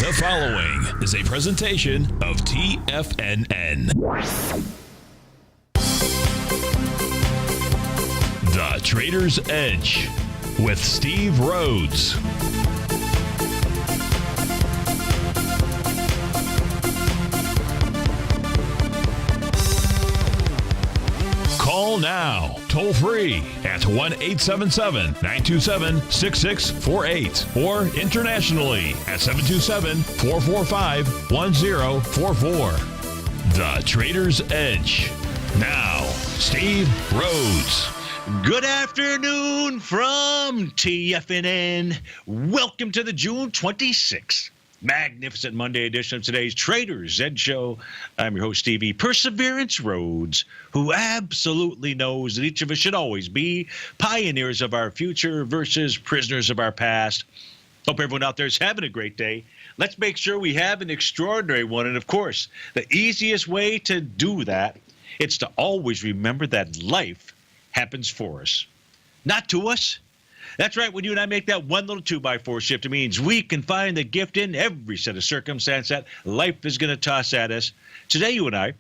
The following is a presentation of TFNN. The Trader's Edge with Steve Rhodes. Call now, toll free at 1-877-927-6648 or internationally at 727-445-1044. The Trader's Edge. Now, Steve Rhodes. Good afternoon from TFNN. Welcome to the June 26th. Magnificent Monday edition of today's Trader's Edge Show. I'm your host, Stevie Perseverance Rhodes, who absolutely knows that each of us should always be pioneers of our future versus prisoners of our past. Hope everyone out there is having a great day. Let's make sure we have an extraordinary one. And of course, the easiest way to do that, it's to always remember that life happens for us, not to us. That's right. When you and I make that one little 2x4 shift, it means we can find the gift in every set of circumstance that life is going to toss at us. Today, you and I,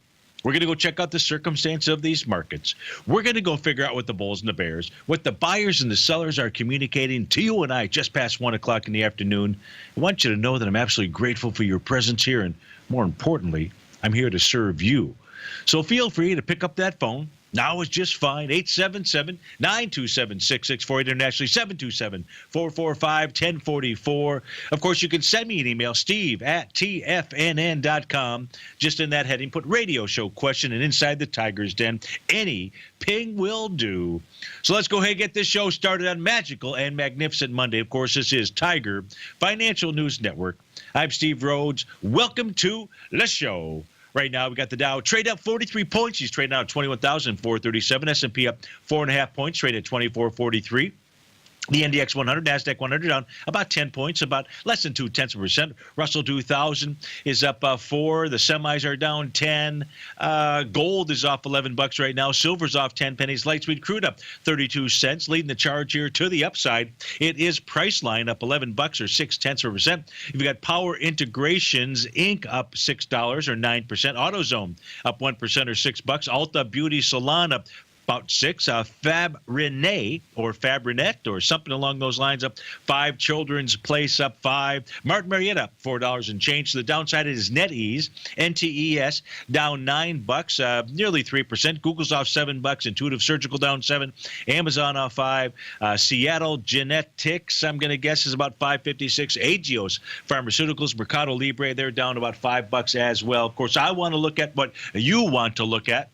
we're going to go check out the circumstance of these markets. We're going to go figure out what the bulls and the bears, what the buyers and the sellers are communicating to you and I just past 1 o'clock in the afternoon. I want you to know that I'm absolutely grateful for your presence here. And more importantly, I'm here to serve you. So feel free to pick up that phone. Now is just fine. 877-927-6648. Internationally, 727-445-1044. Of course, you can send me an email, steve@tfnn.com. Just in that heading, put radio show question and inside the Tiger's Den. Any ping will do. So let's go ahead and get this show started on magical and magnificent Monday. Of course, this is Tiger Financial News Network. I'm Steve Rhodes. Welcome to the show. Right now, we got the Dow trade up 43 points. He's trading out at 21,437. S&P up 4.5 points, trade at 2443. The NDX 100, NASDAQ 100 down about 10 points, about less than 0.2%. Russell 2000 is up 4. The semis are down 10. Gold is off $11 right now. Silver's off 10 pennies. Light sweet crude up 32 cents. Leading the charge here to the upside, it is Priceline up $11 or 0.6%. You've got Power Integrations Inc. up $6 or 9%. AutoZone up 1% or $6. Alta Beauty Salon up about 6. Fabrinet or Fabrinet or something along those lines up 5. Children's Place up 5. Martin Marietta up $4 and change. To the downside, it is NetEase. NTES down $9, nearly 3%. Google's off $7. Intuitive Surgical down 7. Amazon off 5. Seattle Genetics, I'm going to guess, is about 5.56. Agios Pharmaceuticals, Mercado Libre, they're down about $5 as well. Of course, I want to look at what you want to look at.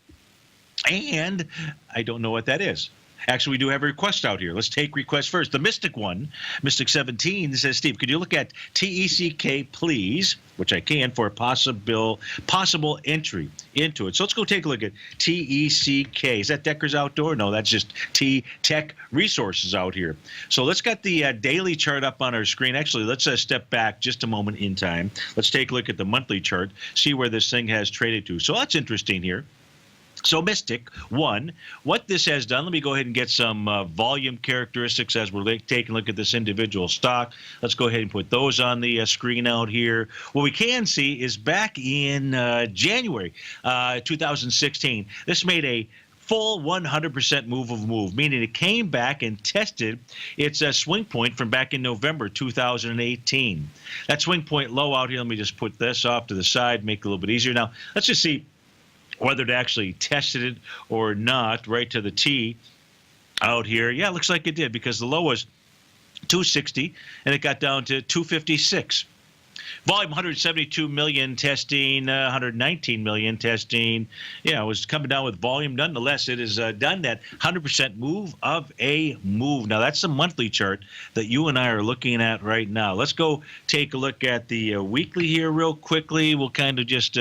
And I don't know what that is. Actually, we do have a request out here. Let's take requests first. The Mystic one, Mystic 17, says, Steve, could you look at TECK, please, which I can, for a possible entry into it. So let's go take a look at TECK. Is that Decker's Outdoor? No, that's just T-Tech Resources out here. So let's get the daily chart up on our screen. Actually, let's step back just a moment in time. Let's take a look at the monthly chart, see where this thing has traded to. So that's interesting here. So Mystic, one, what this has done, let me go ahead and get some volume characteristics as we're taking a look at this individual stock. Let's go ahead and put those on the screen out here. What we can see is back in January 2016, this made a full 100% move, meaning it came back and tested its swing point from back in November 2018. That swing point low out here, let me just put this off to the side, make it a little bit easier. Now, let's just see whether it actually tested it or not, right to the T out here. Yeah, it looks like it did, because the low was 260 and it got down to 256. Volume 172 million testing, 119 million testing. Yeah, it was coming down with volume. Nonetheless, it has done that 100% move of a move. Now, that's the monthly chart that you and I are looking at right now. Let's go take a look at the weekly here real quickly. We'll kind of just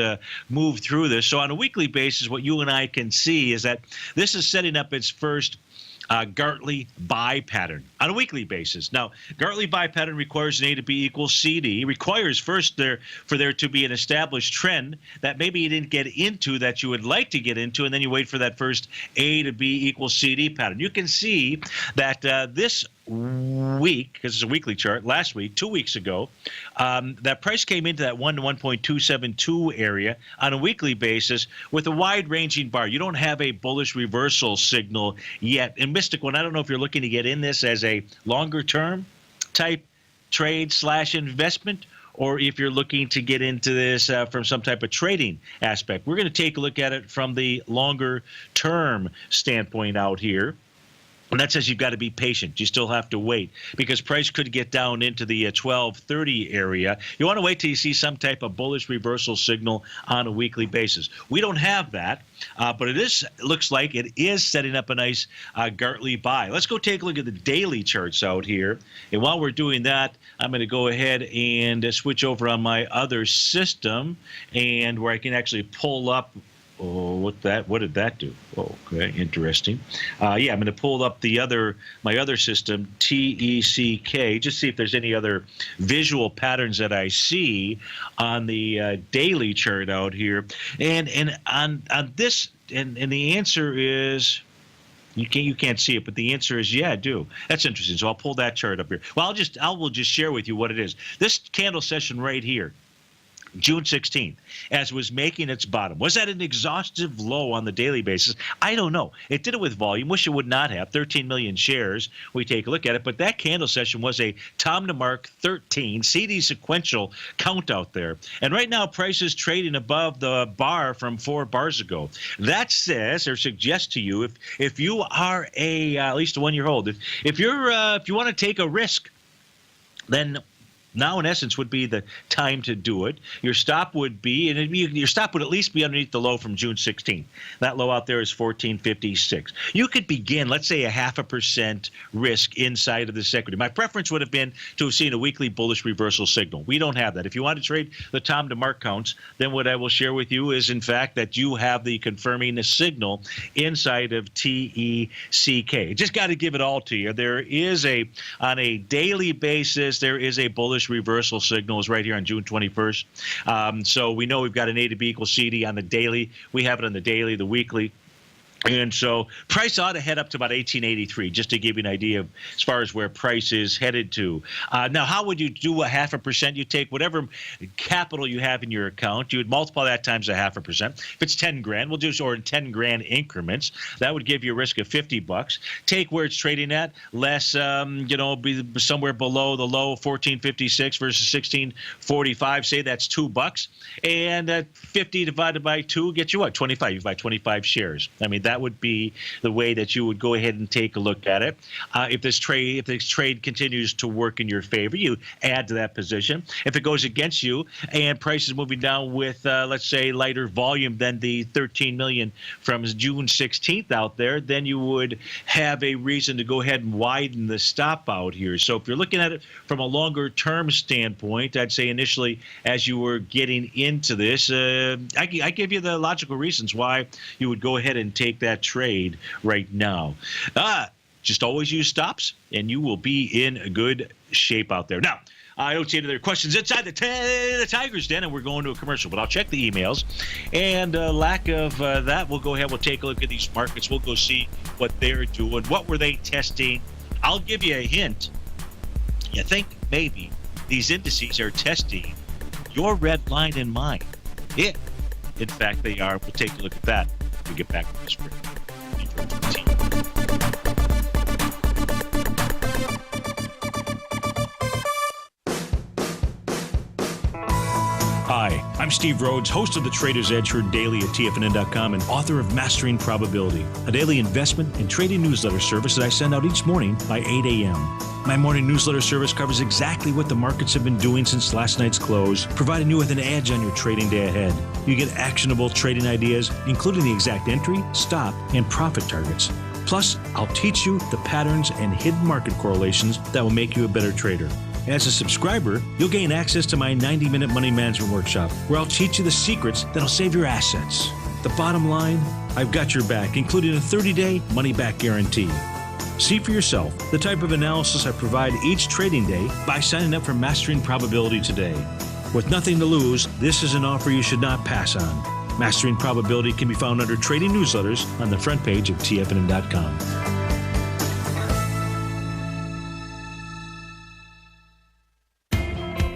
move through this. So on a weekly basis, what you and I can see is that this is setting up its first Gartley buy pattern on a weekly basis. Now, Gartley buy pattern requires an A to B equals CD. Requires first for there to be an established trend that maybe you didn't get into that you would like to get into, and then you wait for that first A to B equals CD pattern. You can see that this week, because it's a weekly chart, last week, 2 weeks ago, that price came into that 1 to 1.272 area on a weekly basis with a wide-ranging bar. You don't have a bullish reversal signal yet. And Mystic One, I don't know if you're looking to get in this as a longer-term type trade / investment, or if you're looking to get into this from some type of trading aspect. We're going to take a look at it from the longer-term standpoint out here. And that says you've got to be patient. You still have to wait because price could get down into the 1230 area. You want to wait till you see some type of bullish reversal signal on a weekly basis. We don't have that, but looks like it is setting up a nice Gartley buy. Let's go take a look at the daily charts out here. And while we're doing that, I'm going to go ahead and switch over on my other system and where I can actually pull up. Oh, what did that do? Oh, okay, interesting. I'm going to pull up my other system, TECK, just see if there's any other visual patterns that I see on the daily chart out here. And on this, and the answer is. You can't see it, but the answer is yeah, I do. That's interesting. So I'll pull that chart up here. Well, I will just share with you what it is. This candle session right here. June 16th, as was making its bottom. Was that an exhaustive low on the daily basis? I don't know. It did it with volume. Wish it would not have. 13 million shares. We take a look at it. But that candle session was a Tom to Mark 13 CD sequential count out there. And right now, price is trading above the bar from 4 bars ago. That says or suggests to you, if you are at least a 1-year-old, if you want to take a risk, then now, in essence, would be the time to do it. Your stop would be, and your stop would at least be underneath the low from June 16th. That low out there is 1456. You could begin, let's say, 0.5% risk inside of this equity. My preference would have been to have seen a weekly bullish reversal signal. We don't have that. If you want to trade the Tom to Mark counts, then what I will share with you is, in fact, that you have the confirming the signal inside of TECK. Just got to give it all to you. There is on a daily basis, there is a bullish reversal signal is right here on June 21st. So we know we've got an A to B equals CD on the daily. We have it on the daily, the weekly. And so price ought to head up to about 1883, just to give you an idea of as far as where price is headed to. Now, how would you do 0.5%? You take whatever capital you have in your account, you would multiply that times 0.5%. If it's 10 grand, we'll do so in 10 grand increments. That would give you a risk of $50. Take where it's trading at, less, be somewhere below the low, 1456 versus 1645. Say that's $2, and 50 divided by 2 gets you what? 25. You buy 25 shares. I mean, that would be the way that you would go ahead and take a look at it. If this trade continues to work in your favor, you add to that position. If it goes against you and price is moving down with, let's say, lighter volume than the 13 million from June 16th out there, then you would have a reason to go ahead and widen the stop out here. So if you're looking at it from a longer term standpoint, I'd say initially as you were getting into this, I give you the logical reasons why you would go ahead and take that trade right now. Just always use stops, and you will be in good shape out there. Now, I don't see any other questions inside the Tigers Den, and we're going to a commercial, but I'll check the emails. And lack of that, we'll go ahead, we'll take a look at these markets. We'll go see what they're doing. What were they testing? I'll give you a hint. You think maybe these indices are testing your red line and mine. Yeah, in fact, they are. We'll take a look at that when we get back to the spring. Hi, I'm Steve Rhodes, host of the Trader's Edge, heard daily at TFNN.com and author of Mastering Probability, a daily investment and trading newsletter service that I send out each morning by 8 a.m. My morning newsletter service covers exactly what the markets have been doing since last night's close, providing you with an edge on your trading day ahead. You get actionable trading ideas, including the exact entry, stop, and profit targets. Plus, I'll teach you the patterns and hidden market correlations that will make you a better trader. As a subscriber, you'll gain access to my 90-minute money management workshop, where I'll teach you the secrets that'll save your assets. The bottom line, I've got your back, including a 30-day money-back guarantee. See for yourself the type of analysis I provide each trading day by signing up for Mastering Probability today. With nothing to lose, this is an offer you should not pass on. Mastering Probability can be found under Trading Newsletters on the front page of TFNN.com.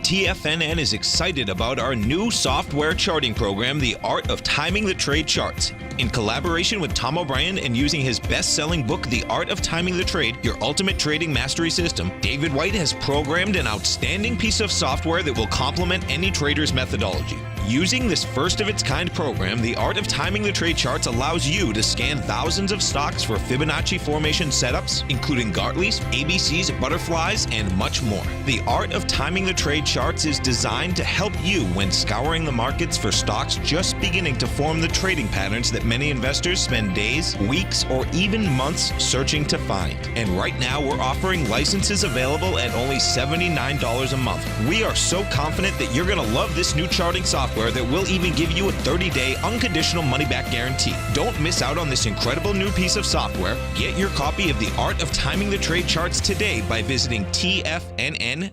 TFNN is excited about our new software charting program, The Art of Timing the Trade Charts. In collaboration with Tom O'Brien and using his best-selling book, The Art of Timing the Trade, Your Ultimate Trading Mastery System, David White has programmed an outstanding piece of software that will complement any trader's methodology. Using this first-of-its-kind program, The Art of Timing the Trade Charts allows you to scan thousands of stocks for Fibonacci formation setups, including Gartley's, ABC's, butterflies, and much more. The Art of Timing the Trade Charts is designed to help you when scouring the markets for stocks just beginning to form the trading patterns that many investors spend days, weeks, or even months searching to find. And right now, we're offering licenses available at only $79 a month. We are so confident that you're going to love this new charting software that will even give you a 30-day unconditional money-back guarantee. Don't miss out on this incredible new piece of software. Get your copy of The Art of Timing the Trade Charts today by visiting TFNN.com.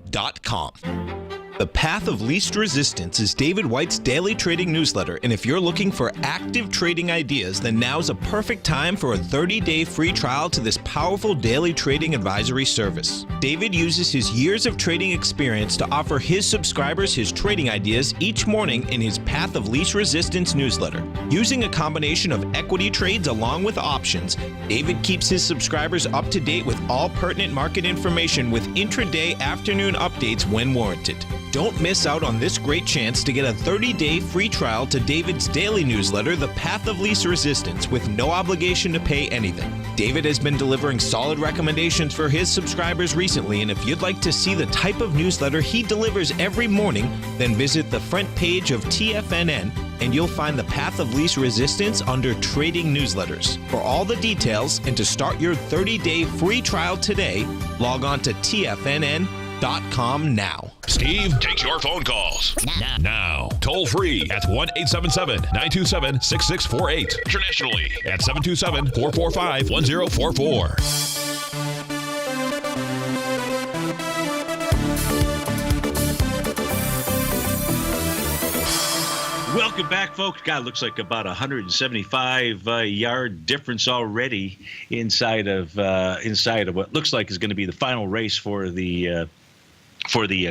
The Path of Least Resistance is David White's daily trading newsletter, and if you're looking for active trading ideas, then now's a perfect time for a 30-day free trial to this powerful daily trading advisory service. David uses his years of trading experience to offer his subscribers his trading ideas each morning in his Path of Least Resistance newsletter. Using a combination of equity trades along with options, David keeps his subscribers up to date with all pertinent market information with intraday afternoon updates when warranted. Don't miss out on this great chance to get a 30-day free trial to David's daily newsletter, The Path of Least Resistance, with no obligation to pay anything. David has been delivering solid recommendations for his subscribers recently, and if you'd like to see the type of newsletter he delivers every morning, then visit the front page of TFNN and you'll find the Path of Least Resistance under Trading Newsletters. For all the details and to start your 30-day free trial today, log on to TFNN.com now. Steve takes your phone calls now. Toll free at 1-877-927-6648. Internationally at 727-445-1044. Welcome back, folks. God, looks like about 175-yard difference already inside of what looks like is going to be the final race for the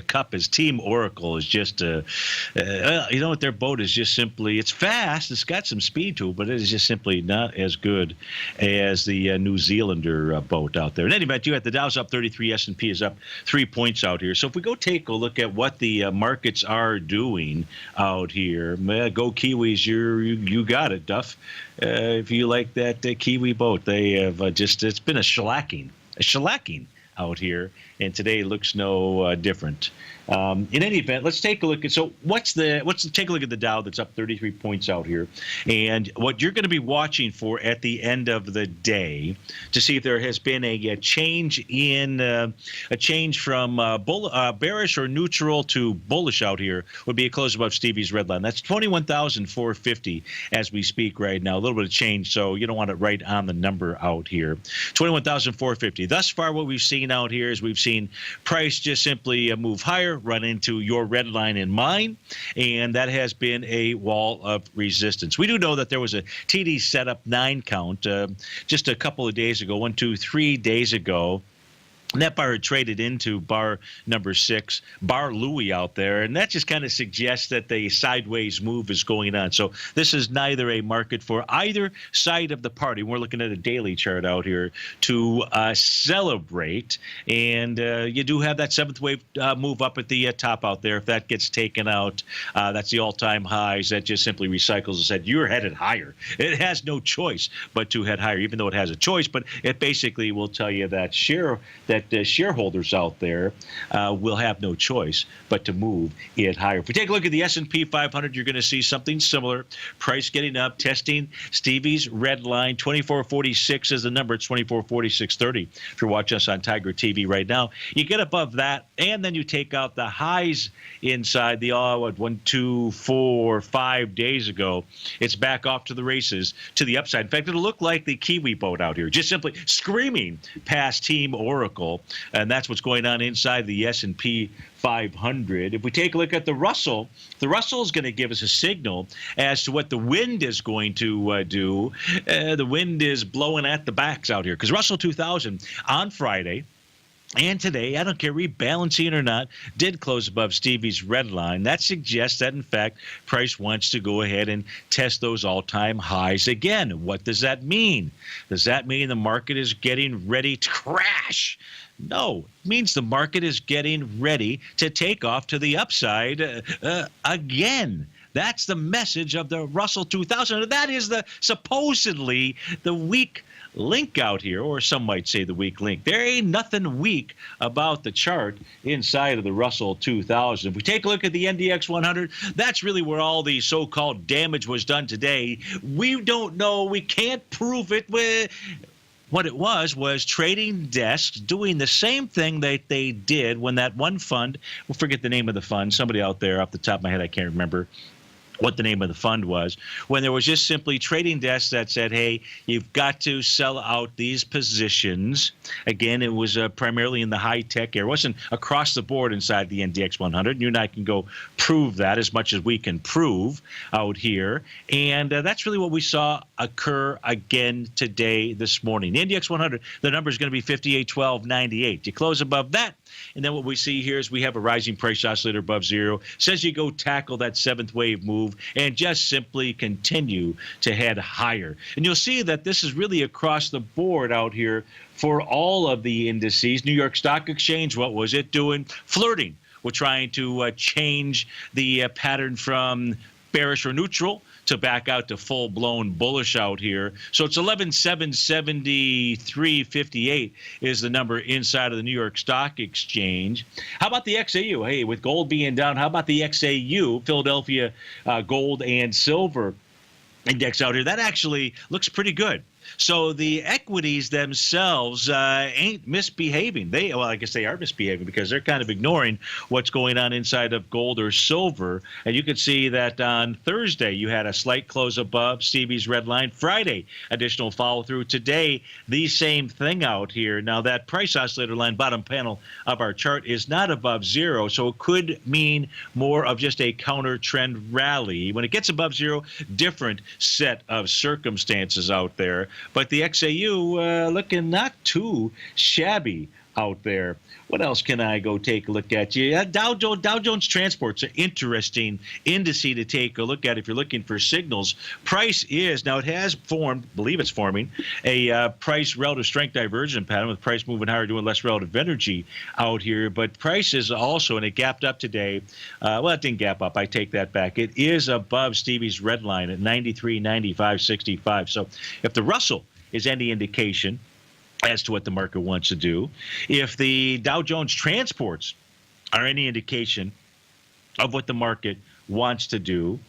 Cup. As Team Oracle is just, you know what, their boat is just simply, it's fast, it's got some speed to it, but it is just simply not as good as the New Zealander boat out there. In any event, you had the Dow's up 33, S&P is up 3 points out here. So if we go take a look at what the markets are doing out here, go Kiwis, you got it, Duff. If you like that Kiwi boat, they have it's been a shellacking out here, and today looks no different. In any event, let's take a look at, so take a look at the Dow that's up 33 points out here, and what you're going to be watching for at the end of the day to see if there has been a change from bearish or neutral to bullish out here would be a close above Stevie's red line. That's 21,450 as we speak right now. A little bit of change, so you don't want it right on the number out here. 21,450. Thus far, what we've seen out here is we've seen price just simply move higher, run into your red line and mine, and that has been a wall of resistance. We do know that there was a TD setup 9 count just a couple of days ago, 3 days ago. And that bar had traded into bar number 6, bar Louis out there, and that just kind of suggests that the sideways move is going on. So this is neither a market for either side of the party. We're looking at a daily chart out here to celebrate, and you do have that 7th wave move up at the top out there. If that gets taken out, that's the all-time highs. That just simply recycles and said you're headed higher. It has no choice but to head higher, even though it has a choice. But it basically will tell you that shareholders out there will have no choice but to move it higher. If we take a look at the S&P 500, you're going to see something similar. Price getting up, testing Stevie's red line. 2446 is the number. It's 2446.30. If you're watching us on Tiger TV right now, you get above that, and then you take out the highs inside the 1, 2, 4, 5 days ago. It's back off to the races to the upside. In fact, it'll look like the Kiwi boat out here, just simply screaming past Team Oracle. And that's what's going on inside the S&P 500. If we take a look at the Russell is going to give us a signal as to what the wind is going to do. The wind is blowing at the backs out here because Russell 2000 on Friday And today, I don't care rebalancing or not, did close above Stevie's red line. That suggests that, in fact, price wants to go ahead and test those all-time highs again. What does that mean? Does that mean the market is getting ready to crash? No, it means the market is getting ready to take off to the upside again. That's the message of the Russell 2000. That is supposedly the weak link out here, or some might say the weak link. There ain't nothing weak about the chart inside of the Russell 2000. If we take a look at the NDX 100, that's really where all the so-called damage was done today. We don't know. We can't prove it. What it was trading desks doing the same thing that they did when that one fund, we'll forget the name of the fund, somebody out there off the top of my head, I can't remember what the name of the fund was, when there was just simply trading desks that said, hey, you've got to sell out these positions. Again, it was primarily in the high-tech area. It wasn't across the board inside the NDX 100. You and I can go prove that as much as we can prove out here. And that's really what we saw occur again today, this morning. The NDX 100, the number is going to be 5812.98. You close above that, and then what we see here is we have a rising price oscillator above zero. Says you go tackle that seventh wave move and just simply continue to head higher. And you'll see that this is really across the board out here for all of the indices. New York Stock Exchange, what was it doing? Flirting with trying to change the pattern from bearish or neutral to back out to full-blown bullish out here. So it's 11,773.58 is the number inside of the New York Stock Exchange. How about the XAU? Hey, with gold being down, how about the XAU, Philadelphia Gold and Silver Index out here? That actually looks pretty good. So the equities themselves ain't misbehaving. Well, I guess they are misbehaving because they're kind of ignoring what's going on inside of gold or silver. And you can see that on Thursday, you had a slight close above Stevie's red line. Friday, additional follow through. Today, the same thing out here. Now, that price oscillator line, bottom panel of our chart, is not above zero. So it could mean more of just a counter trend rally. When it gets above zero, different set of circumstances out there. But the XAU looking not too shabby out there. What else can I go take a look at? Dow Jones Transport's an interesting index to take a look at if you're looking for signals. Price is, now it has formed, believe it's forming, a price relative strength divergent pattern with price moving higher, doing less relative energy out here. But price is also, and it gapped up today. Well, it didn't gap up. I take that back. It is above Stevie's red line at 93.95.65. So if the Russell is any indication as to what the market wants to do, if the Dow Jones Transports are any indication of what the market wants to do,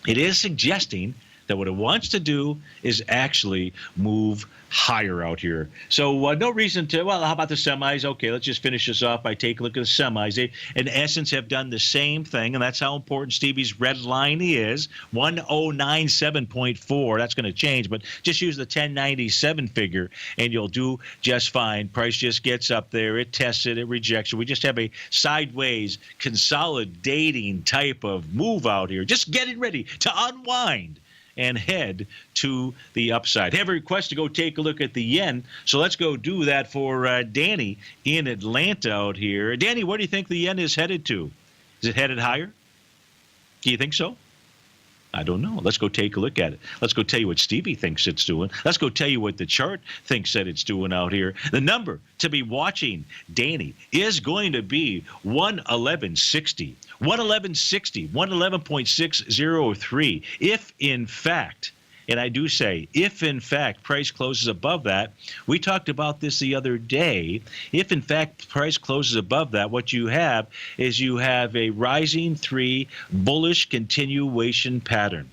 it is suggesting that what it wants to do is actually move higher out here. So no reason to, well, how about the semis? Okay, let's just finish this off by taking a look at the semis. They, in essence, have done the same thing, and that's how important Stevie's red line is, 1097.4. That's going to change, but just use the 1097 figure, and you'll do just fine. Price just gets up there. It tests it. It rejects it. We just have a sideways consolidating type of move out here, just getting ready to unwind and head to the upside. Have a request to go take a look at the yen, so let's go do that for Danny in Atlanta out here. Danny, where do you think the yen is headed to? Is it headed higher? Do you think so? I don't know. Let's go take a look at it. Let's go tell you what Stevie thinks it's doing. Let's go tell you what the chart thinks that it's doing out here. The number to be watching, Danny, is going to be 111.60. 111.60, 111.603. If, in fact, and I do say, if in fact price closes above that, we talked about this the other day, if in fact price closes above that, what you have is you have a rising 3 bullish continuation pattern.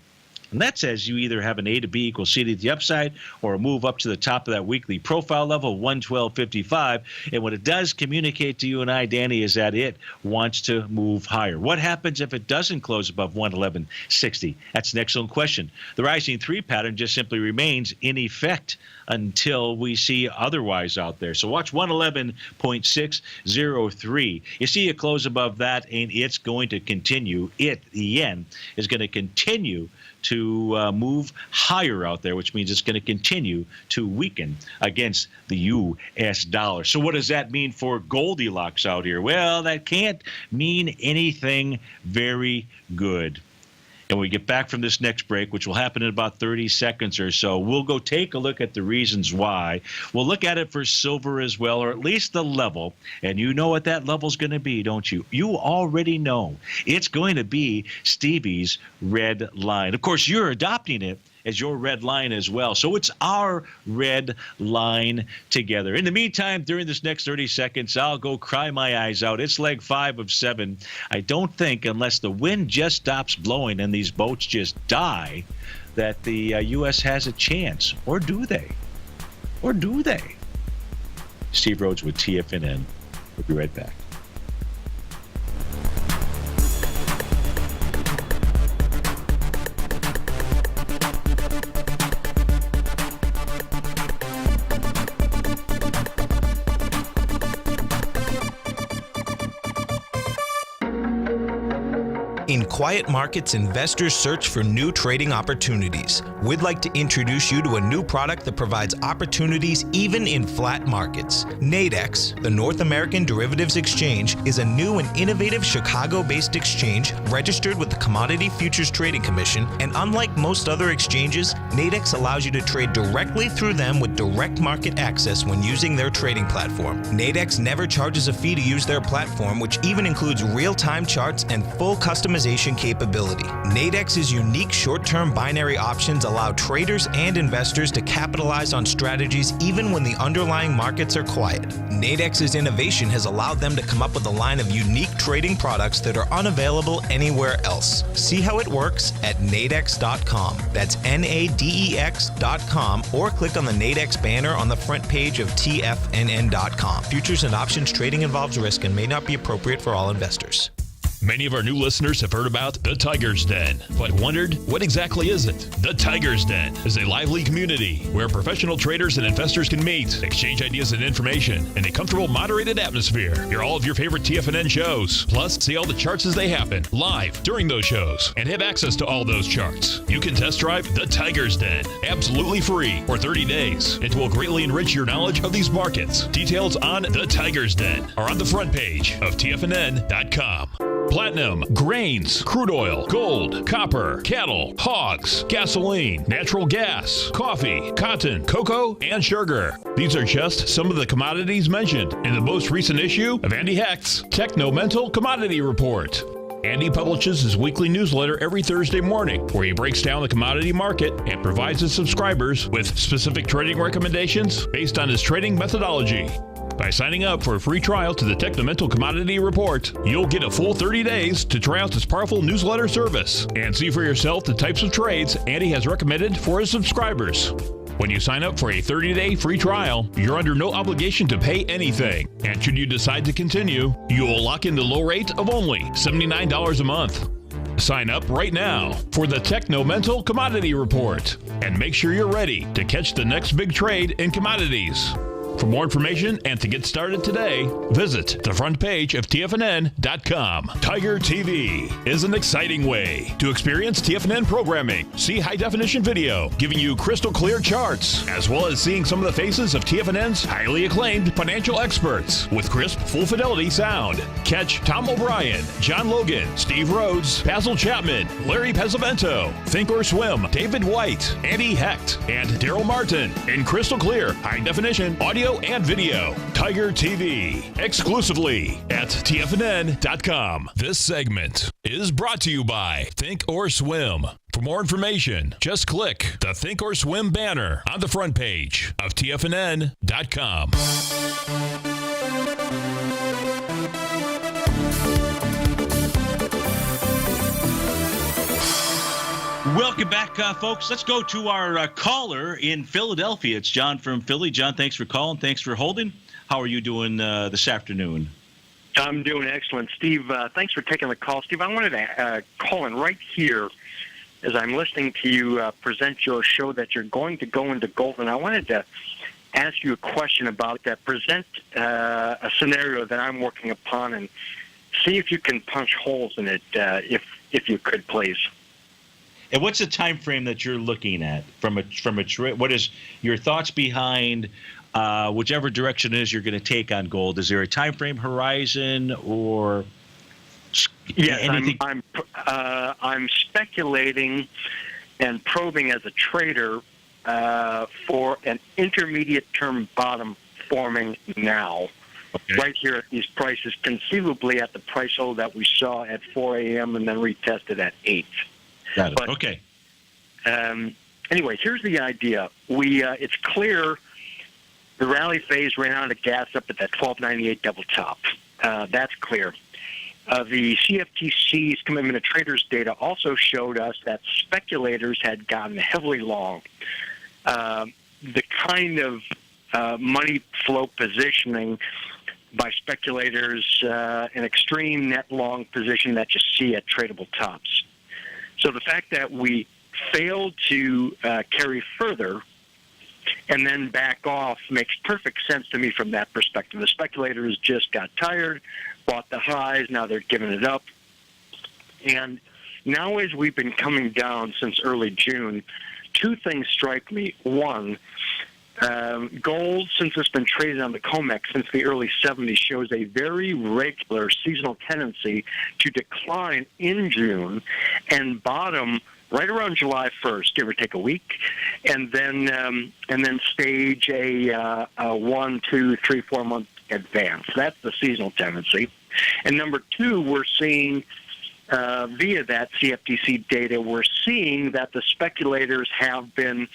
And that says you either have an A to B equals C to the upside or a move up to the top of that weekly profile level, 112.55. And what it does communicate to you and I, Danny, is that it wants to move higher. What happens if it doesn't close above 111.60? That's an excellent question. The rising 3 pattern just simply remains in effect until we see otherwise out there. So watch 111.603. You see a close above that, and it's going to continue. The yen is going to continue to move higher out there, which means it's going to continue to weaken against the U.S. dollar. So what does that mean for Goldilocks out here? Well, that can't mean anything very good. And when we get back from this next break, which will happen in about 30 seconds or so, we'll go take a look at the reasons why. We'll look at it for silver as well, or at least the level. And you know what that level's going to be, don't you? You already know. It's going to be Stevie's red line. Of course, you're adopting it as your red line as well. So it's our red line together. In the meantime, during this next 30 seconds, I'll go cry my eyes out. It's leg 5 of 7. I don't think, unless the wind just stops blowing and these boats just die, that the U.S. has a chance. Or do they? Or do they? Steve Rhodes with TFNN. We'll be right back. In quiet markets, investors search for new trading opportunities. We'd like to introduce you to a new product that provides opportunities even in flat markets. Nadex, the North American Derivatives Exchange, is a new and innovative Chicago-based exchange registered with the Commodity Futures Trading Commission, and unlike most other exchanges, Nadex allows you to trade directly through them with direct market access when using their trading platform. Nadex never charges a fee to use their platform, which even includes real-time charts and full customization capability. Nadex's unique short-term binary options allow traders and investors to capitalize on strategies even when the underlying markets are quiet. Nadex's innovation has allowed them to come up with a line of unique trading products that are unavailable anywhere else. See how it works at nadex.com. That's NADEX.com, or click on the Nadex banner on the front page of TFNN.com. Futures and options trading involves risk and may not be appropriate for all investors. Many of our new listeners have heard about the Tiger's Den, but wondered, what exactly is it? The Tiger's Den is a lively community where professional traders and investors can meet, exchange ideas and information in a comfortable, moderated atmosphere. Hear all of your favorite TFNN shows, plus see all the charts as they happen live during those shows, and have access to all those charts. You can test drive the Tiger's Den absolutely free for 30 days. It will greatly enrich your knowledge of these markets. Details on the Tiger's Den are on the front page of TFNN.com. Platinum, grains, crude oil, gold, copper, cattle, hogs, gasoline, natural gas, coffee, cotton, cocoa, and sugar. These are just some of the commodities mentioned in the most recent issue of Andy Hecht's Techno-Mental Commodity Report. Andy publishes his weekly newsletter every Thursday morning, where he breaks down the commodity market and provides his subscribers with specific trading recommendations based on his trading methodology. By signing up for a free trial to the Techno-Mental Commodity Report, you'll get a full 30 days to try out this powerful newsletter service and see for yourself the types of trades Andy has recommended for his subscribers. When you sign up for a 30-day free trial, you're under no obligation to pay anything. And should you decide to continue, you will lock in the low rate of only $79 a month. Sign up right now for the Techno-Mental Commodity Report and make sure you're ready to catch the next big trade in commodities. For more information and to get started today, visit the front page of TFNN.com. Tiger TV is an exciting way to experience TFNN programming. See high-definition video giving you crystal clear charts, as well as seeing some of the faces of TFNN's highly acclaimed financial experts with crisp, full-fidelity sound. Catch Tom O'Brien, John Logan, Steve Rhodes, Basil Chapman, Larry Pesavento, Think or Swim, David White, Andy Hecht, and Daryl Martin in crystal clear, high-definition audio and video. Tiger TV, exclusively at TFNN.com. This segment is brought to you by Think or Swim. For more information, just click the Think or Swim banner on the front page of TFNN.com. Welcome back, folks. Let's go to our caller in Philadelphia. It's John from Philly. John, thanks for calling. Thanks for holding. How are you doing this afternoon? I'm doing excellent. Steve, thanks for taking the call. Steve, I wanted to call in right here as I'm listening to you present your show that you're going to go into gold, and I wanted to ask you a question about that. Present a scenario that I'm working upon and see if you can punch holes in it, if you could, please. And what's the time frame that you're looking at from a what is your thoughts behind whichever direction it is you're going to take on gold? Is there a time frame horizon or yes, anything? I'm speculating and probing as a trader for an intermediate term bottom forming now. Okay. Right here at these prices, conceivably at the price level that we saw at 4 a.m. and then retested at 8. Got it. But, okay. Anyway, here's the idea. It's clear the rally phase ran out of gas up at that 1298 double top. That's clear. The CFTC's commitment to traders data also showed us that speculators had gotten heavily long. The kind of money flow positioning by speculators, an extreme net long position that you see at tradable tops. So the fact that we failed to carry further and then back off makes perfect sense to me from that perspective. The speculators just got tired, bought the highs, now they're giving it up. And now as we've been coming down since early June, two things strike me. One, gold, since it's been traded on the COMEX since the early 70s, shows a very regular seasonal tendency to decline in June and bottom right around July 1st, give or take a week, and then stage a 1, 2, 3, 4 month advance. That's the seasonal tendency. And number two, we're seeing via that CFTC data, we're seeing that the speculators have been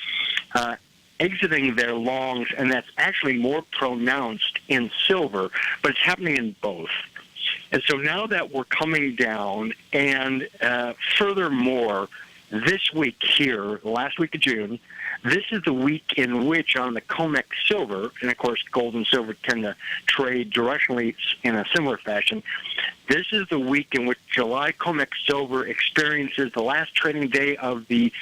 exiting their longs, and that's actually more pronounced in silver, but it's happening in both. And so now that we're coming down, and furthermore, this week here, the last week of June, this is the week in which on the COMEX silver, and of course gold and silver tend to trade directionally in a similar fashion, this is the week in which July COMEX silver experiences the last trading day of the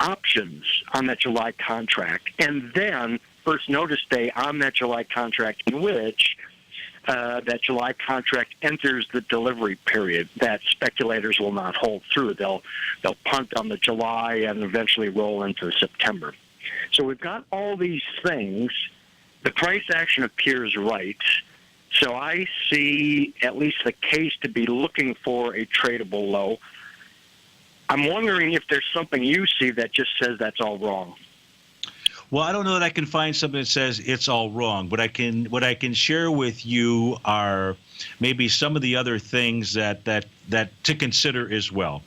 options on that July contract, and then first notice day on that July contract in which that July contract enters the delivery period that speculators will not hold through. They'll punt on the July and eventually roll into September. So we've got all these things. The price action appears right. So I see at least the case to be looking for a tradable low. I'm wondering if there's something you see that just says that's all wrong. Well, I don't know that I can find something that says it's all wrong, but what I can share with you are maybe some of the other things that to consider as well.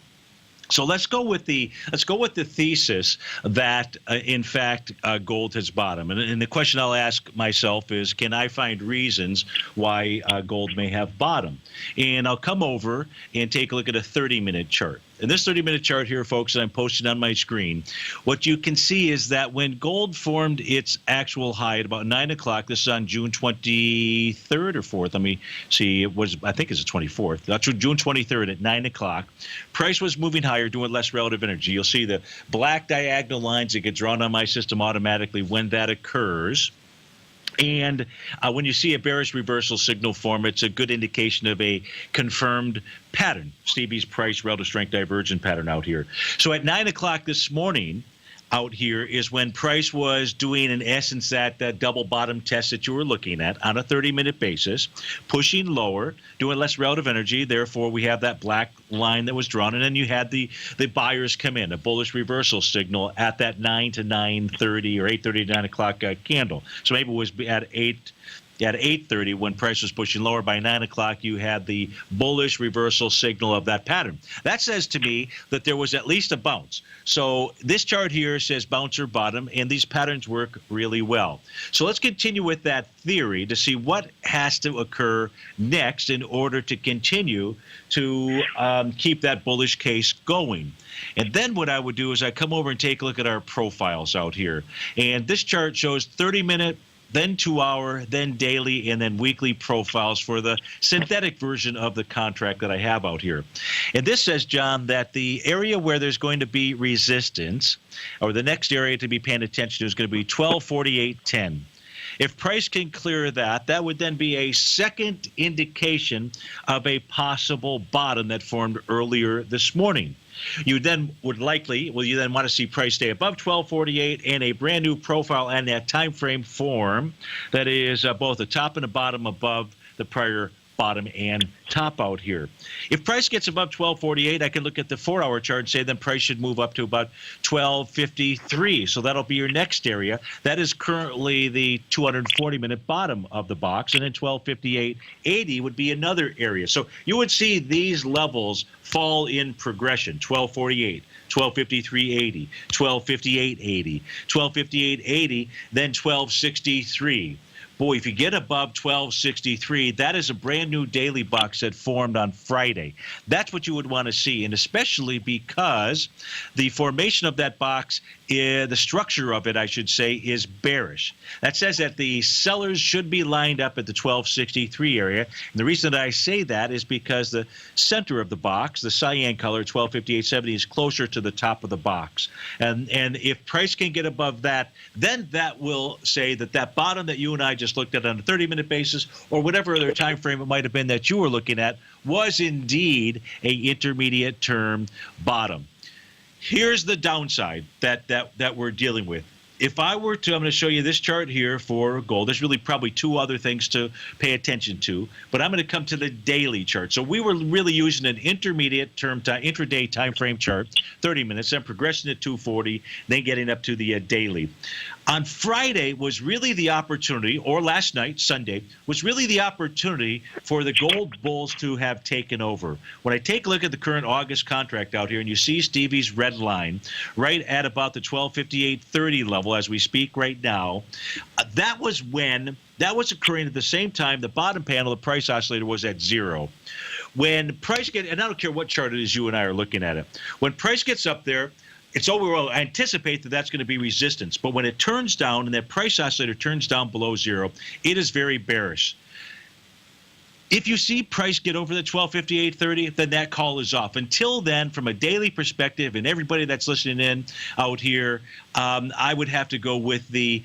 So let's go with the thesis that in fact gold has bottomed, and the question I'll ask myself is, can I find reasons why gold may have bottomed? And I'll come over and take a look at a 30-minute chart. In this 30-minute chart here, folks, that I'm posting on my screen, what you can see is that when gold formed its actual high at about 9 o'clock, this is on June 23rd or 4th. Let me see. I think it's the 24th. That's June 23rd at 9 o'clock. Price was moving higher, doing less relative energy. You'll see the black diagonal lines that get drawn on my system automatically when that occurs. And when you see a bearish reversal signal form, it's a good indication of a confirmed pattern. Stevie's price relative strength divergent pattern out here. So at 9 o'clock this morning, out here is when price was doing, in essence, that double bottom test that you were looking at on a 30-minute basis, pushing lower, doing less relative energy. Therefore, we have that black line that was drawn, and then you had the buyers come in, a bullish reversal signal at that 9 to 9:30 or 8:30 to 9 o'clock candle. So maybe it was at 8:30 when price was pushing lower. By 9 o'clock, you had the bullish reversal signal of that pattern. That says to me that there was at least a bounce. So this chart here says bounce or bottom, and these patterns work really well. So let's continue with that theory to see what has to occur next in order to continue to keep that bullish case going. And then what I would do is I come over and take a look at our profiles out here. And this chart shows 30-minute then 2-hour, then daily, and then weekly profiles for the synthetic version of the contract that I have out here. And this says, John, that the area where there's going to be resistance, or the next area to be paying attention to, is going to be 1248.10. If price can clear that, that would then be a second indication of a possible bottom that formed earlier this morning. You then would you then want to see price stay above 1248 and a brand new profile and that time frame form that is both the top and the bottom above the prior bottom and top out here. If price gets above 1248, I can look at the 4-hour chart and say then price should move up to about 1253. So that'll be your next area. That is currently the 240-minute bottom of the box, and then 1258.80 would be another area. So you would see these levels fall in progression: 1248, 1253.80, 1258.80, 1258.80, then 1263. Boy, if you get above 1263, that is a brand new daily box that formed on Friday. That's what you would want to see, and especially because the formation of that box, the structure of it, I should say, is bearish. That says that the sellers should be lined up at the 1263 area. And the reason that I say that is because the center of the box, the cyan color, 1258.70, is closer to the top of the box. And if price can get above that, then that will say that that bottom that you and I just looked at on a 30-minute basis, or whatever other time frame it might have been that you were looking at, was indeed a intermediate term bottom. Here's the downside that we're dealing with. If I were to, I'm going to show you this chart here for gold. There's really probably two other things to pay attention to, but I'm going to come to the daily chart. So we were really using an intermediate term intraday time frame chart, 30 minutes, then progressing at 240, then getting up to the daily. On Friday was really the opportunity, or last night, Sunday, was really the opportunity for the gold bulls to have taken over. When I take a look at the current August contract out here, and you see Stevie's red line right at about the 1258.30 level as we speak right now, that was occurring at the same time the bottom panel, the price oscillator, was at zero. When price and I don't care what chart it is you and I are looking at it, when price gets up there, it's overall anticipate that that's going to be resistance. But when it turns down and that price oscillator turns down below zero, it is very bearish. If you see price get over the 1258.30, then that call is off. Until then, from a daily perspective, and everybody that's listening in out here, I would have to go with the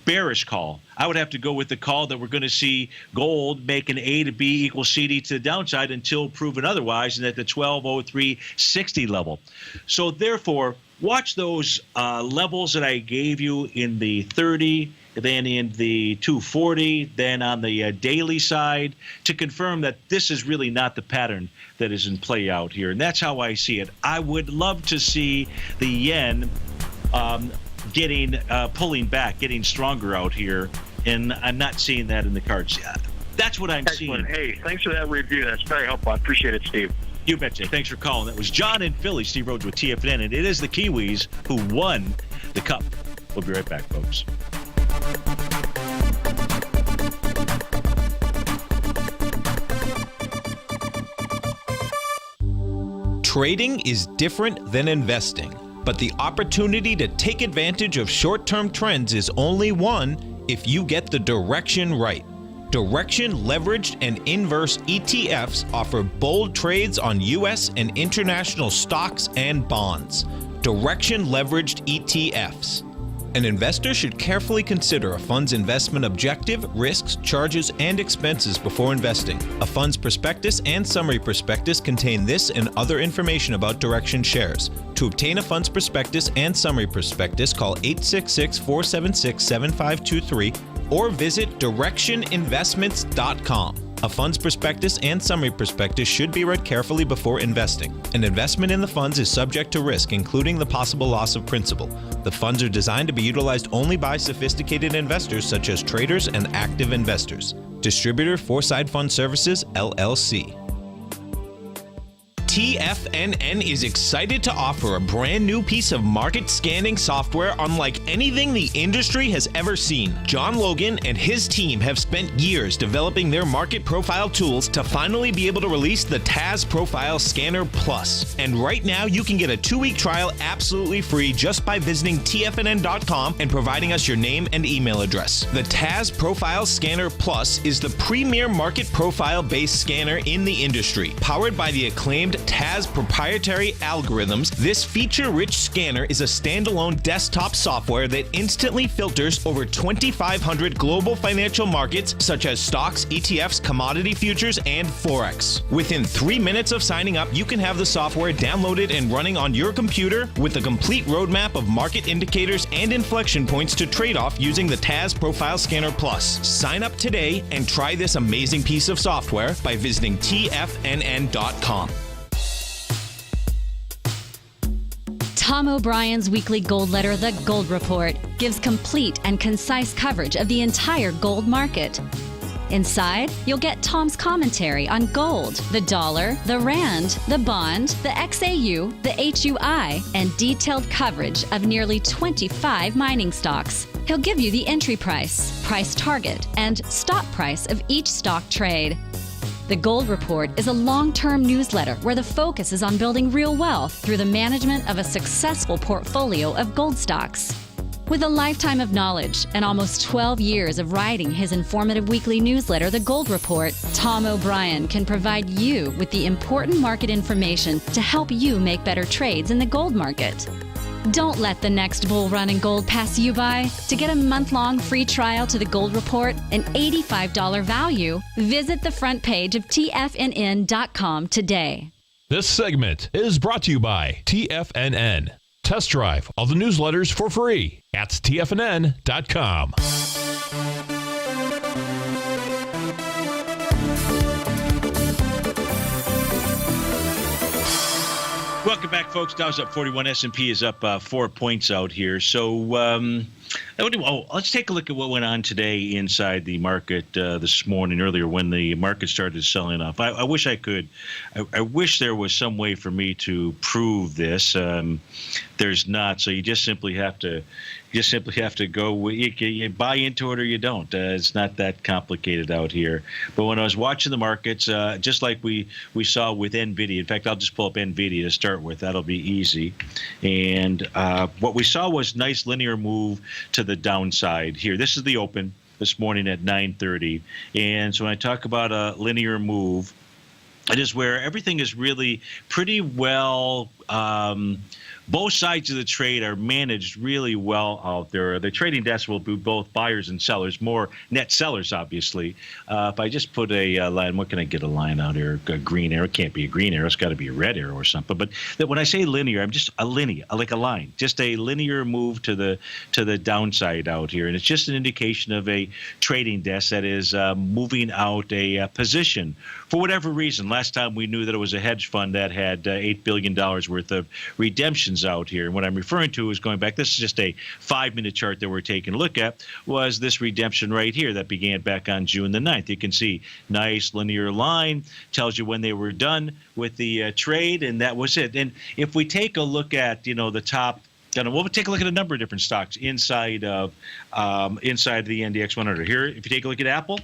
bearish call. I would have to go with the call that we're going to see gold make an A to B equals CD to the downside until proven otherwise, and at the 1203.60 level. So therefore, watch those levels that I gave you in the 30, then in the 240, then on the daily side, to confirm that this is really not the pattern that is in play out here. And that's how I see it. I would love to see the yen pulling back, getting stronger out here, and I'm not seeing that in the cards. That's what I'm Excellent. seeing. Hey, thanks for that review. That's very helpful. I appreciate it, Steve. You betcha. Thanks for calling. That was John in Philly, Steve Rhodes with TFNN, and it is the Kiwis who won the Cup. We'll be right back, folks. Trading is different than investing, but the opportunity to take advantage of short-term trends is only one if you get the direction right. Direction leveraged and inverse ETFs offer bold trades on U.S. and international stocks and bonds. Direction leveraged ETFs. An investor should carefully consider a fund's investment objective, risks, charges, and expenses before investing. A fund's prospectus and summary prospectus contain this and other information about Direction shares. To obtain a fund's prospectus and summary prospectus, call 866-476-7523 or visit directioninvestments.com. A fund's prospectus and summary prospectus should be read carefully before investing. An investment in the funds is subject to risk, including the possible loss of principal. The funds are designed to be utilized only by sophisticated investors such as traders and active investors. Distributor Foreside Fund Services, LLC. TFNN is excited to offer a brand new piece of market scanning software unlike anything the industry has ever seen. John Logan and his team have spent years developing their market profile tools to finally be able to release the TAS Profile Scanner Plus. And right now, you can get a 2-week trial absolutely free just by visiting TFNN.com and providing us your name and email address. The TAS Profile Scanner Plus is the premier market profile-based scanner in the industry. Powered by the acclaimed TAS proprietary algorithms, this feature-rich scanner is a standalone desktop software that instantly filters over 2,500 global financial markets such as stocks, ETFs, commodity futures, and Forex. Within 3 minutes of signing up, you can have the software downloaded and running on your computer with a complete roadmap of market indicators and inflection points to trade off using the TAS Profile Scanner Plus. Sign up today and try this amazing piece of software by visiting TFNN.com. Tom O'Brien's weekly gold letter, The Gold Report, gives complete and concise coverage of the entire gold market. Inside, you'll get Tom's commentary on gold, the dollar, the rand, the bond, the XAU, the HUI, and detailed coverage of nearly 25 mining stocks. He'll give you the entry price, price target, and stop price of each stock trade. The Gold Report is a long-term newsletter where the focus is on building real wealth through the management of a successful portfolio of gold stocks. With a lifetime of knowledge and almost 12 years of writing his informative weekly newsletter, The Gold Report, Tom O'Brien can provide you with the important market information to help you make better trades in the gold market. Don't let the next bull run in gold pass you by. To get a month-long free trial to The Gold Report, an $85 value, visit the front page of TFNN.com today. This segment is brought to you by TFNN. Test drive all the newsletters for free at TFNN.com. Welcome back, folks. Dow's up 41. S&P is up 4 points out here. So let's take a look at what went on today inside the market this morning, earlier when the market started selling off. I wish I could. I wish there was some way for me to prove this. There's not. So you just simply have to go. You buy into it or you don't. It's not that complicated out here. But when I was watching the markets, just like we saw with NVIDIA, in fact, I'll just pull up NVIDIA to start with. That'll be easy. And what we saw was nice linear move to the downside here. This is the open this morning at 9:30. And so when I talk about a linear move, it is where everything is really pretty well. Both sides of the trade are managed really well out there. The trading desk will be both buyers and sellers, more net sellers, obviously. If I just put a line, what can I get a line out here? A green arrow. It can't be a green arrow. It's got to be a red arrow or something. But when I say linear, I'm just a linear, like a line, just a linear move to the downside out here. And it's just an indication of a trading desk that is moving out a position for whatever reason. Last time we knew that it was a hedge fund that had $8 billion worth of redemptions out here. And what I'm referring to is going back, this is just a 5-minute chart that we're taking a look at, was this redemption right here that began back on June the 9th. You can see nice linear line, tells you when they were done with the trade, and that was it. And if we take a look at, the top, we'll take a look at a number of different stocks inside of the NDX 100. Here, if you take a look at Apple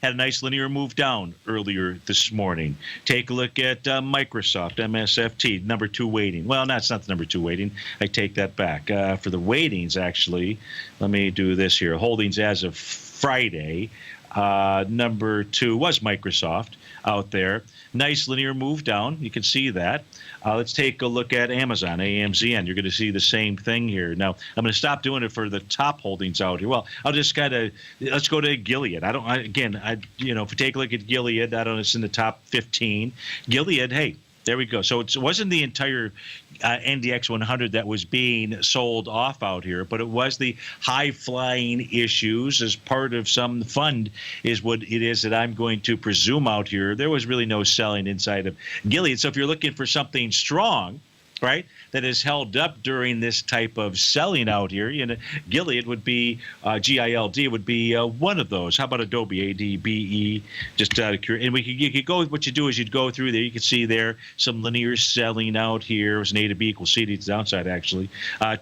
had a nice linear move down earlier this morning. Take a look at Microsoft, MSFT, number 2 weighting. Well, no, it's not the number 2 weighting. I take that back. For the weightings, actually, let me do this here. Holdings as of Friday, number 2 was Microsoft out there. Nice linear move down. You can see that. Let's take a look at Amazon, AMZN. You're going to see the same thing here. Now, I'm going to stop doing it for the top holdings out here. Well, I'll just let's go to Gilead. If you take a look at Gilead, it's in the top 15. Gilead, hey, there we go. So it wasn't the entire NDX 100 that was being sold off out here, but it was the high-flying issues as part of some fund is what it is that I'm going to presume out here. There was really no selling inside of Gilead. So if you're looking for something strong, right, that is held up during this type of selling out here. Gilead would be, GILD would be one of those. How about Adobe, ADBE, just out of curiosity. And you could go, what you do is you'd go through there. You can see there some linear selling out here. It was an A to B equals C to the downside, actually.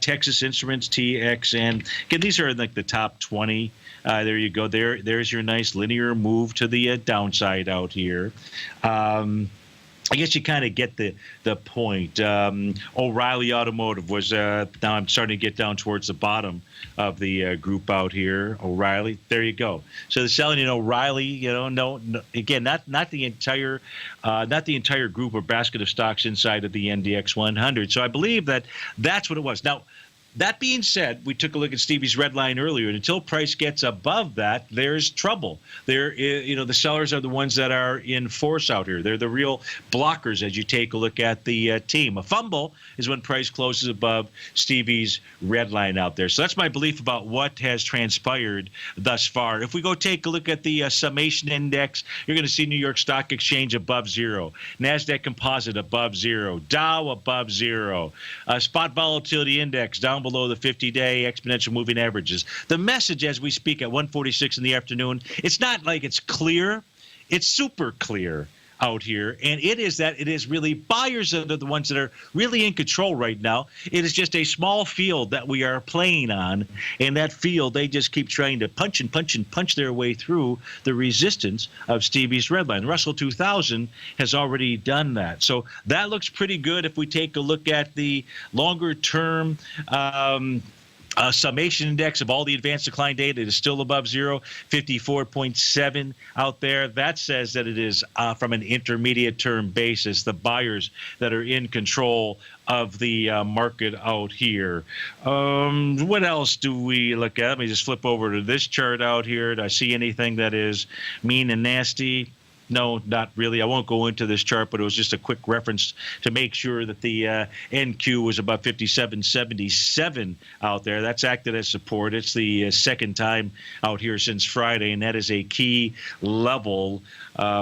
Texas Instruments, TXN. Again, these are like the top 20. There you go. There's your nice linear move to the downside out here. I guess you kind of get the point. O'Reilly Automotive was now I'm starting to get down towards the bottom of the group out here. O'Reilly, there you go. So the selling in O'Reilly, no, again, not the entire group or basket of stocks inside of the NDX 100. So I believe that's what it was. Now, that being said, we took a look at Stevie's red line earlier, and until price gets above that, there's trouble. The sellers are the ones that are in force out here. They're the real blockers as you take a look at the team. A fumble is when price closes above Stevie's red line out there. So that's my belief about what has transpired thus far. If we go take a look at the summation index, you're going to see New York Stock Exchange above zero, NASDAQ Composite above zero, Dow above zero, spot volatility index down below the 50-day exponential moving averages. The message as we speak at 1:46 in the afternoon, it's not like it's clear. It's super clear out here, and it is really buyers that are the ones that are really in control right now. It is just a small field that we are playing on, and that field, they just keep trying to punch and punch and punch their way through the resistance of Stevie's red line. Russell 2000 has already done that. So that looks pretty good. If we take a look at the longer term summation index of all the advanced decline data, it is still above zero, 54.7 out there. That says that it is from an intermediate term basis, the buyers that are in control of the market out here. What else do we look at? Let me just flip over to this chart out here. Do I see anything that is mean and nasty? No, not really. I won't go into this chart, but it was just a quick reference to make sure that the NQ was about 57.77 out there. That's acted as support. It's the second time out here since Friday, and that is a key level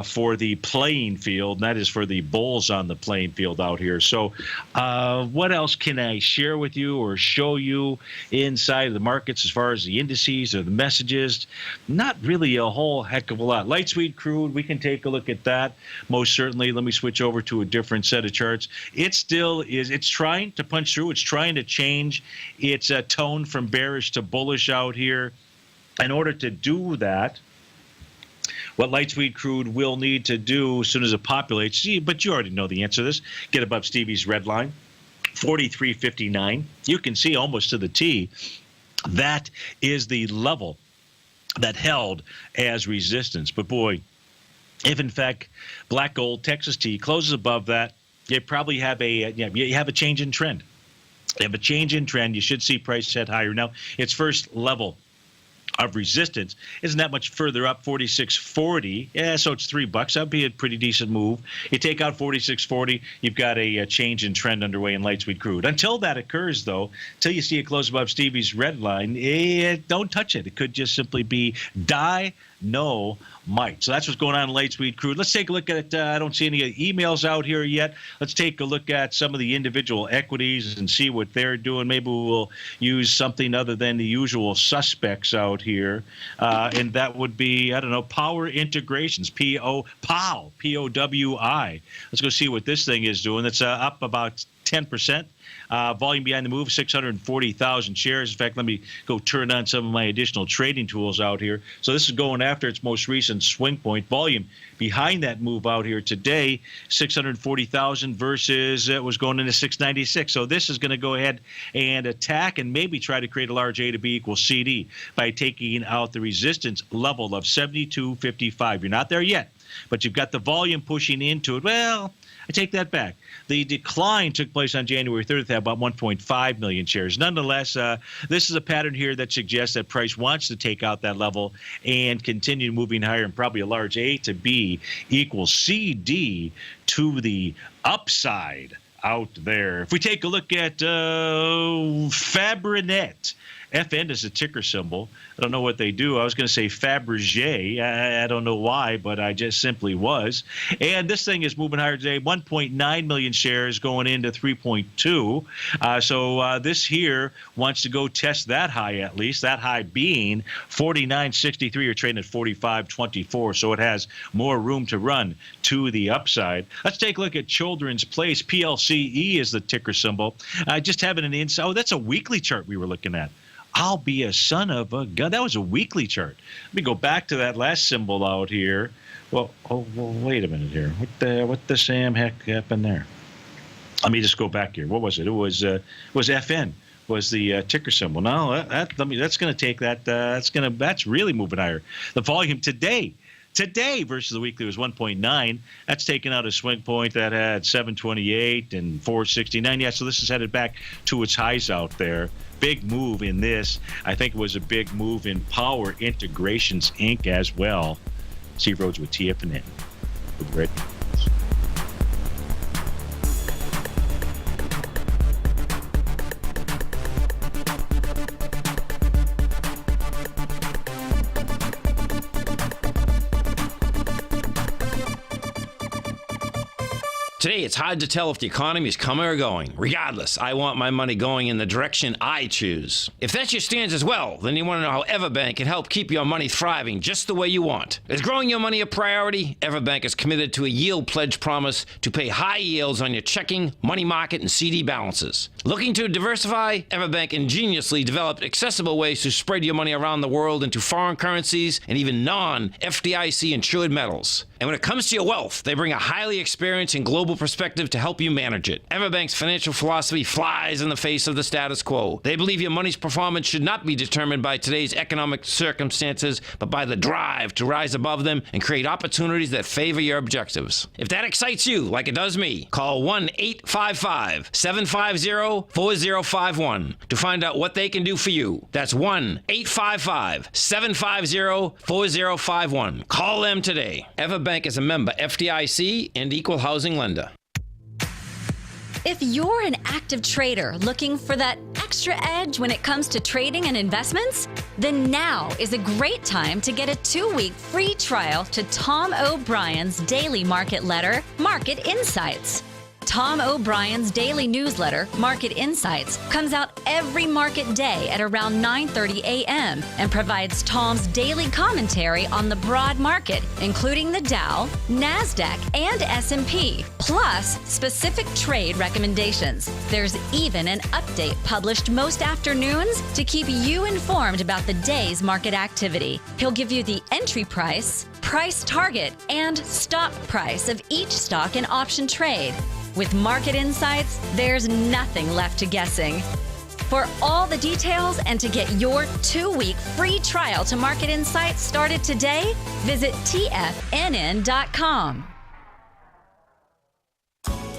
for the playing field, and that is for the bulls on the playing field out here. So what else can I share with you or show you inside of the markets as far as the indices or the messages? Not really a whole heck of a lot. Light sweet crude, we can take a look at that most certainly. Let me switch over to a different set of charts. It still is, it's trying to punch through. It's trying to change its tone from bearish to bullish out here. In order to do that, what light sweet crude will need to do as soon as it populates, but you already know the answer to this, get above Stevie's red line, 43.59. You can see almost to the T, that is the level that held as resistance. But boy, if in fact black gold Texas T closes above that, you probably have you have a change in trend. You have a change in trend. You should see price set higher. Now, its first level of resistance isn't that much further up, 46.40. Yeah, so it's $3. That'd be a pretty decent move. You take out 46.40, you've got a change in trend underway in light sweet crude. Until that occurs, though, until you see it close above Stevie's red line, don't touch it. It could just simply be no might. So that's what's going on in light sweet crude. Let's take a look at it. I don't see any emails out here yet. Let's take a look at some of the individual equities and see what they're doing. Maybe we'll use something other than the usual suspects out here. And that would be, I don't know, Power Integrations, POWI. Let's go see what this thing is doing. It's up about 10%. Volume behind the move, 640,000 shares. In fact, let me go turn on some of my additional trading tools out here. So this is going after its most recent swing point. Volume behind that move out here today, 640,000 versus it was going into 696. So this is going to go ahead and attack and maybe try to create a large A to B equals CD by taking out the resistance level of 72.55. You're not there yet, but you've got the volume pushing into it. Well, I take that back. The decline took place on January 3rd at about 1.5 million shares. Nonetheless, this is a pattern here that suggests that price wants to take out that level and continue moving higher, and probably a large A to B equals CD to the upside out there. If we take a look at Fabrinet, FN is a ticker symbol. I don't know what they do. I was going to say Fabergé. I don't know why, but I just simply was. And this thing is moving higher today. 1.9 million shares going into 3.2. So this here wants to go test that high at least. That high being 49.63. You're trading at 45.24. So it has more room to run to the upside. Let's take a look at Children's Place. PLCE is the ticker symbol. Just having an insight. Oh, that's a weekly chart we were looking at. I'll be a son of a gun. That was a weekly chart. Let me go back to that last symbol out here. Well, wait a minute here. What the Sam heck happened there? Let me just go back here. What was it? It was FN was the ticker symbol. No, that's going to take that. That's really moving higher. The volume today versus the weekly was 1.9. That's taken out a swing point that had 728 and 469. Yeah, so this is headed back to its highs out there. Big move in this. I think it was a big move in Power Integrations Inc. as well. See Rhodes with TFNN. Great. Today, it's hard to tell if the economy is coming or going. Regardless, I want my money going in the direction I choose. If that's your stance as well, then you want to know how Everbank can help keep your money thriving just the way you want. Is growing your money a priority? Everbank is committed to a yield pledge promise to pay high yields on your checking, money market, and CD balances. Looking to diversify? Everbank ingeniously developed accessible ways to spread your money around the world into foreign currencies and even non-FDIC insured metals. And when it comes to your wealth, they bring a highly experienced and global perspective to help you manage it. Everbank's financial philosophy flies in the face of the status quo. They believe your money's performance should not be determined by today's economic circumstances, but by the drive to rise above them and create opportunities that favor your objectives. If that excites you, like it does me, call 1-855-750-4051 to find out what they can do for you. That's 1-855-750-4051. Call them today. Everbank is a member FDIC and equal housing lender. If you're an active trader looking for that extra edge when it comes to trading and investments, then now is a great time to get a 2-week free trial to Tom O'Brien's daily market letter, Market Insights. Tom O'Brien's daily newsletter, Market Insights, comes out every market day at around 9:30 a.m. and provides Tom's daily commentary on the broad market, including the Dow, NASDAQ, and S&P, plus specific trade recommendations. There's even an update published most afternoons to keep you informed about the day's market activity. He'll give you the entry price, price target, and stop price of each stock and option trade. With Market Insights, there's nothing left to guessing. For all the details and to get your 2-week free trial to Market Insights started today, visit TFNN.com.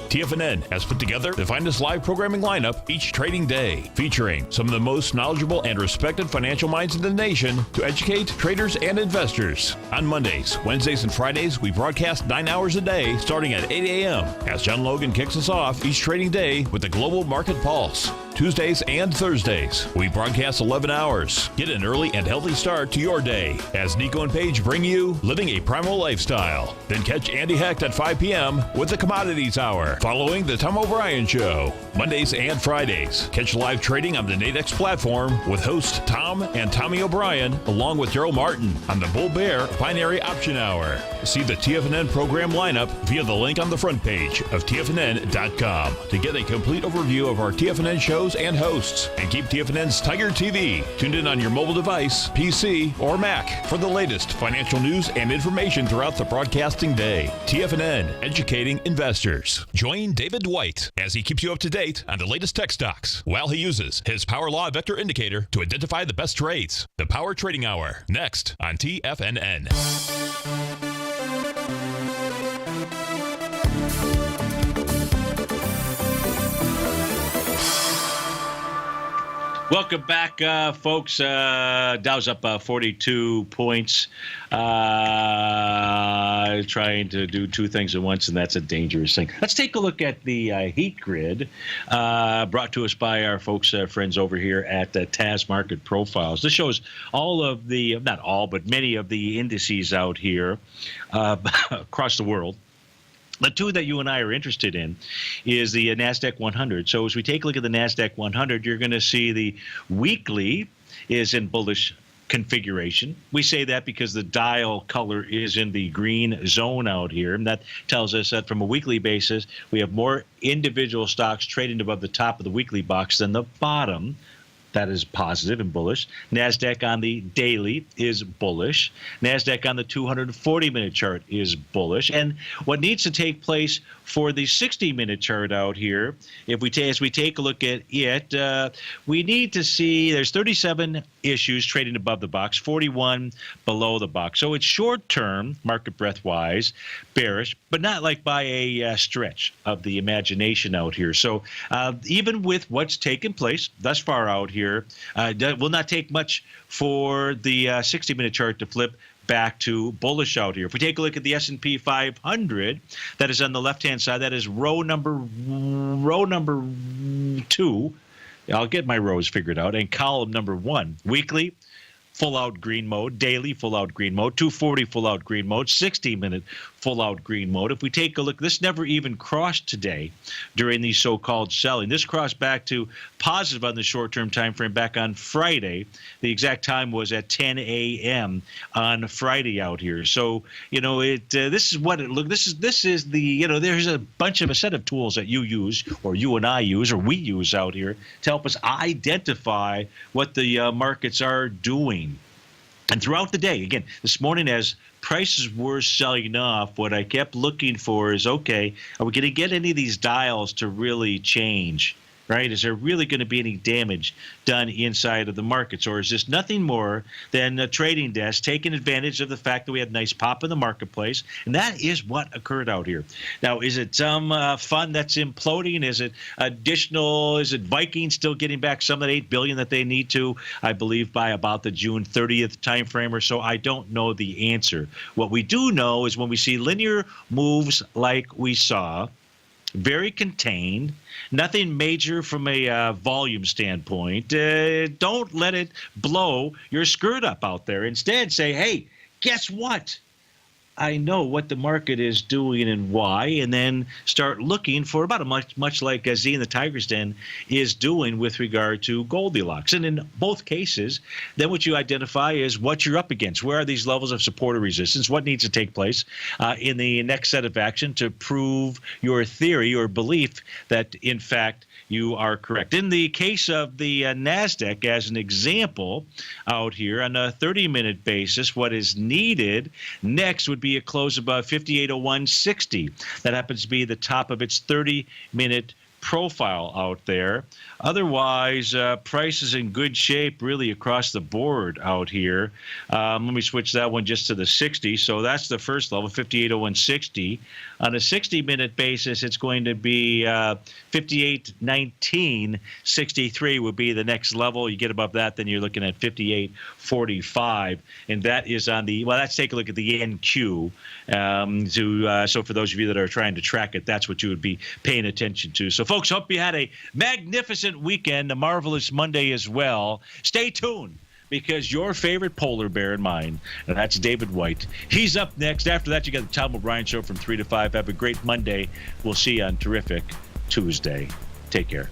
TFNN has put together the finest live programming lineup each trading day, featuring some of the most knowledgeable and respected financial minds in the nation to educate traders and investors. On Mondays, Wednesdays, and Fridays, we broadcast 9 hours a day starting at 8 a.m. as John Logan kicks us off each trading day with the Global Market Pulse. Tuesdays and Thursdays, we broadcast 11 hours. Get an early and healthy start to your day as Nico and Paige bring you Living a Primal Lifestyle. Then catch Andy Hecht at 5 p.m. with the Commodities Hour, following the Tom O'Brien Show. Mondays and Fridays, catch live trading on the Nadex platform with hosts Tom and Tommy O'Brien, along with Daryl Martin on the Bull Bear Binary Option Hour. See the TFNN program lineup via the link on the front page of TFNN.com to get a complete overview of our TFNN shows and hosts. And keep TFNN's Tiger TV tuned in on your mobile device, PC, or Mac for the latest financial news and information throughout the broadcasting day. TFNN, educating investors. Join David White as he keeps you up to date on the latest tech stocks while he uses his Power Law Vector Indicator to identify the best trades. The Power Trading Hour, next on TFNN. Welcome back, folks. Dow's up 42 points. trying to do two things at once, and that's a dangerous thing. Let's take a look at the heat grid brought to us by our folks, friends over here at TAS Market Profiles. This shows all of the, not all, but many of the indices out here across the world. The two that you and I are interested in is the NASDAQ 100. So as we take a look at the NASDAQ 100, you're going to see the weekly is in bullish configuration. We say that because the dial color is in the green zone out here, and that tells us that from a weekly basis, we have more individual stocks trading above the top of the weekly box than the bottom. That is positive and bullish. NASDAQ on the daily is bullish. NASDAQ on the 240-minute chart is bullish. And what needs to take place for the 60-minute chart out here, as we take a look at it, we need to see there's 37 issues trading above the box, 41 below the box. So it's short-term, market breadth-wise, bearish, but not like by a stretch of the imagination out here. So even with what's taken place thus far out here, it will not take much for the 60-minute chart to flip back to bullish out here. If we take a look at the S&P 500, that is on the left-hand side. That is row number 2. I'll get my rows figured out. And column number 1. Weekly, full-out green mode. Daily, full-out green mode. 240 full-out green mode. 60-minute full-out green mode. If we take a look, this never even crossed today during the so-called selling. This crossed back to positive on the short-term time frame back on Friday. The exact time was at 10 a.m. on Friday out here. So, this is what it look. This is the, there's a set of tools that you use, or you and I use, or we use out here to help us identify what the markets are doing. And throughout the day, again, this morning as prices were selling off, what I kept looking for is, okay, are we going to get any of these dials to really change? Right? Is there really going to be any damage done inside of the markets? Or is this nothing more than a trading desk taking advantage of the fact that we had a nice pop in the marketplace? And that is what occurred out here. Now, is it some fund that's imploding? Is it additional? Is it Vikings still getting back some of the $8 billion that they need to, I believe, by about the June 30th timeframe or so? I don't know the answer. What we do know is when we see linear moves like we saw, very contained, nothing major from a volume standpoint. Don't let it blow your skirt up out there. Instead, say, hey, guess what? I know what the market is doing and why, and then start looking for about much like Z in the Tiger's Den is doing with regard to Goldilocks. And in both cases, then what you identify is what you're up against. Where are these levels of support or resistance? What needs to take place in the next set of action to prove your theory or belief that, in fact, you are correct. In the case of the NASDAQ, as an example out here on a 30-minute basis, what is needed next would be a close above 5801.60. That happens to be the top of its 30-minute profile out there. Otherwise, price is in good shape really across the board out here. Let me switch that one just to the 60. So that's the first level, 5801.60. On a 60-minute basis, it's going to be 5819.63 would be the next level. You get above that, then you're looking at 5845, and that is on the, well, let's take a look at the NQ. So for those of you that are trying to track it, that's what you would be paying attention to. So folks, hope you had a magnificent weekend, a marvelous Monday as well. Stay tuned, because your favorite polar bear and mine, and that's David White, he's up next. After that, you got the Tom O'Brien Show from 3 to 5. Have a great Monday. We'll see you on terrific Tuesday. Take care.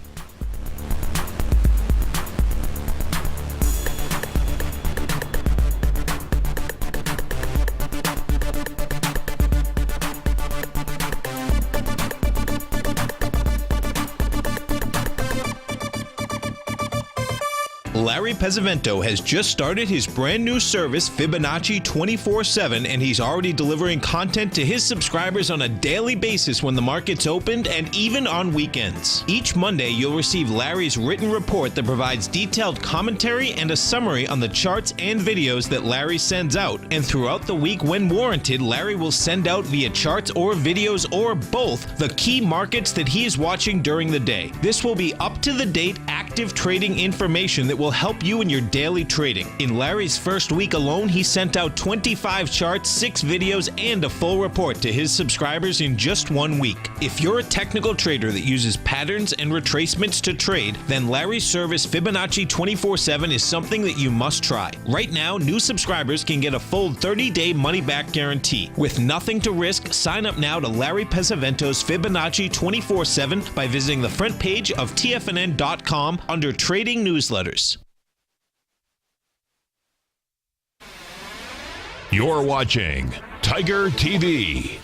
Larry Pesavento has just started his brand new service, Fibonacci 24/7, and he's already delivering content to his subscribers on a daily basis when the market's opened and even on weekends. Each Monday, you'll receive Larry's written report that provides detailed commentary and a summary on the charts and videos that Larry sends out. And throughout the week, when warranted, Larry will send out via charts or videos or both the key markets that he is watching during the day. This will be up-to-the-date active trading information that will help you in your daily trading. In Larry's first week alone, he sent out 25 charts, 6 videos, and a full report to his subscribers in just 1 week. If you're a technical trader that uses patterns and retracements to trade, then Larry's service Fibonacci 24/7 is something that you must try. Right now, new subscribers can get a full 30-day money-back guarantee. With nothing to risk, sign up now to Larry Pesavento's Fibonacci 24/7 by visiting the front page of TFNN.com under Trading Newsletters. You're watching Tiger TV.